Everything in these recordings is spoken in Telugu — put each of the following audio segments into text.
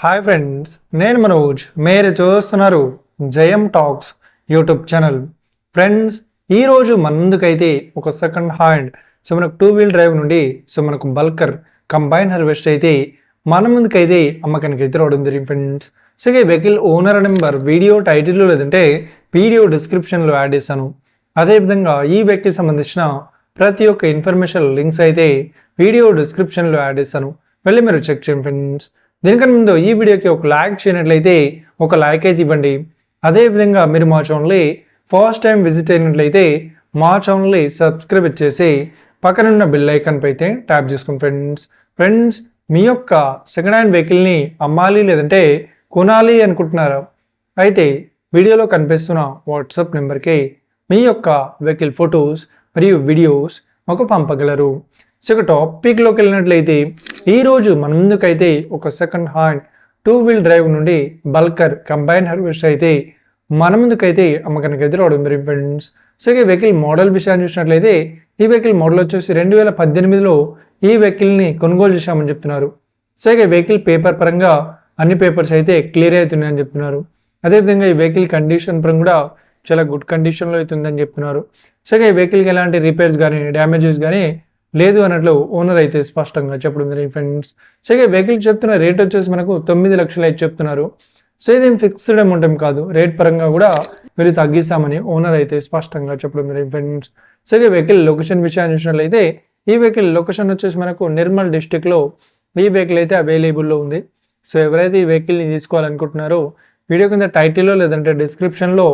హాయ్ ఫ్రెండ్స్, నేను మనోజ్. మీరు చూస్తున్నారు జయం టాక్స్ యూట్యూబ్ ఛానల్. ఫ్రెండ్స్, ఈరోజు మన ముందుకైతే ఒక సెకండ్ హ్యాండ్ మనకు 2-wheel డ్రైవ్ నుండి మనకు బల్కర్ కంబైన్ హార్వెస్ట్ అయితే మన ముందుకైతే అమ్మకానికి అయితే రావడం జరిగింది ఫ్రెండ్స్. సో ఈ వెహికల్ ఓనర్ నెంబర్ వీడియో టైటిల్లో లేదంటే వీడియో డిస్క్రిప్షన్లో యాడ్ చేశాను. అదేవిధంగా ఈ వెహికల్ సంబంధించిన ప్రతి ఒక్క ఇన్ఫర్మేషన్ లింక్స్ అయితే వీడియో డిస్క్రిప్షన్లో యాడ్ చేశాను, వెళ్ళి మీరు చెక్ చేయండి ఫ్రెండ్స్. దీనికన్నా ముందు ఈ వీడియోకి ఒక లైక్ చేయనట్లయితే ఒక లైక్ అయితే ఇవ్వండి. అదేవిధంగా మీరు మా ఛానల్ని ఫస్ట్ టైం విజిట్ అయినట్లయితే మా ఛానల్ని సబ్స్క్రైబ్ చేసి పక్కనున్న బెల్ ఐకాన్ పై అయితే ట్యాప్ చేసుకోండి ఫ్రెండ్స్. మీ యొక్క సెకండ్ హ్యాండ్ వెహికల్ని అమ్మాలి లేదంటే కొనాలి అనుకుంటున్నారా? అయితే వీడియోలో కనిపిస్తున్న వాట్సాప్ నెంబర్కి మీ యొక్క వెహికల్ ఫొటోస్ మరియు వీడియోస్ మాకు పంపగలరు. సో ఇక టాపిక్లోకి వెళ్ళినట్లయితే ఈరోజు మన ముందుకైతే ఒక సెకండ్ హ్యాండ్ 2-wheel డ్రైవ్ నుండి బల్కర్ కంబైన్ హార్వెస్ట్ అయితే మన ముందుకైతే అమ్మకానికి అయితే రావడం జరిగింది ఫ్రెండ్స్. సో ఇక వెహికల్ మోడల్ విషయాన్ని చూసినట్లయితే ఈ వెహికల్ మోడల్ వచ్చేసి 2018లో ఈ వెహికల్ని కొనుగోలు చేశామని చెప్తున్నారు. సో ఇక వెహికల్ పేపర్ పరంగా అన్ని పేపర్స్ అయితే క్లియర్ అవుతున్నాయని చెప్తున్నారు. అదేవిధంగా ఈ వెహికల్ కండిషన్ పరంగా కూడా చాలా గుడ్ కండిషన్లో అవుతుందని చెప్తున్నారు. సో ఇక ఈ వెహికల్కి ఎలాంటి రిపేర్స్ కానీ డ్యామేజెస్ కానీ లేదు అన్నట్లు ఓనర్ అయితే స్పష్టంగా చెప్పడం జరిగింది ఫ్రెండ్స్. సో ఇక వెహికల్ చెప్తున్న రేట్ వచ్చేసి మనకు 9 లక్షలు అయితే చెప్తున్నారు. సో ఇదేం ఫిక్స్డ్ అమౌంట్ ఏం కాదు, రేట్ పరంగా కూడా మీరు తగ్గిస్తామని ఓనర్ అయితే స్పష్టంగా చెప్పడం జరిగింది ఫ్రెండ్స్. సో ఇక వెహికల్ లొకేషన్ విషయాన్ని చూసినట్లయితే ఈ వెహికల్ లొకేషన్ వచ్చేసి మనకు నిర్మల్ డిస్టిక్లో ఈ వెహికల్ అయితే అవైలబుల్లో ఉంది. సో ఎవరైతే ఈ వెహికల్ని తీసుకోవాలనుకుంటున్నారో వీడియో కింద టైటిల్లో లేదంటే డిస్క్రిప్షన్లో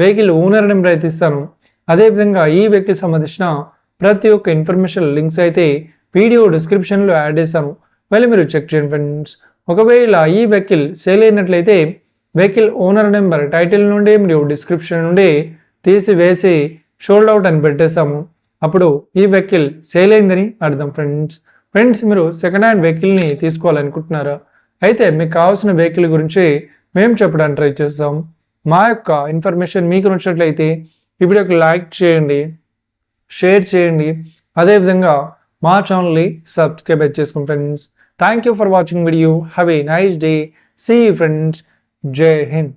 వెహికల్ ఓనర్ నెంబర్ అయితే ఇస్తాను. అదేవిధంగా ఈ వెహికల్ సంబంధించిన ప్రతి ఒక్క ఇన్ఫర్మేషన్ లింక్స్ అయితే వీడియో డిస్క్రిప్షన్లో యాడ్ చేశాను, వెళ్ళి మీరు చెక్ చేయండి ఫ్రెండ్స్. ఒకవేళ ఈ వెహికల్ సేల్ అయినట్లయితే వెహికల్ ఓనర్ నెంబర్ టైటిల్ నుండి మరియు డిస్క్రిప్షన్ నుండి తీసివేసి షోల్డ్ అవుట్ అని పెట్టేశాము. అప్పుడు ఈ వెహికల్ సేల్ అయిందని అర్థం ఫ్రెండ్స్. మీరు సెకండ్ హ్యాండ్ వెహికల్ని తీసుకోవాలనుకుంటున్నారా? అయితే మీకు కావాల్సిన వెహికల్ గురించి మేము చెప్పడానికి ట్రై చేస్తాం. మా యొక్క ఇన్ఫర్మేషన్ మీకు నచ్చినట్లయితే ఈ వీడియోకి లైక్ చేయండి, షేర్ చేయండి, అదేవిధంగా మా ఛానల్ని సబ్స్క్రైబ్ చేసుకోండి friends. Thank you for watching video. Have a nice day. See you friends. Jai Hind.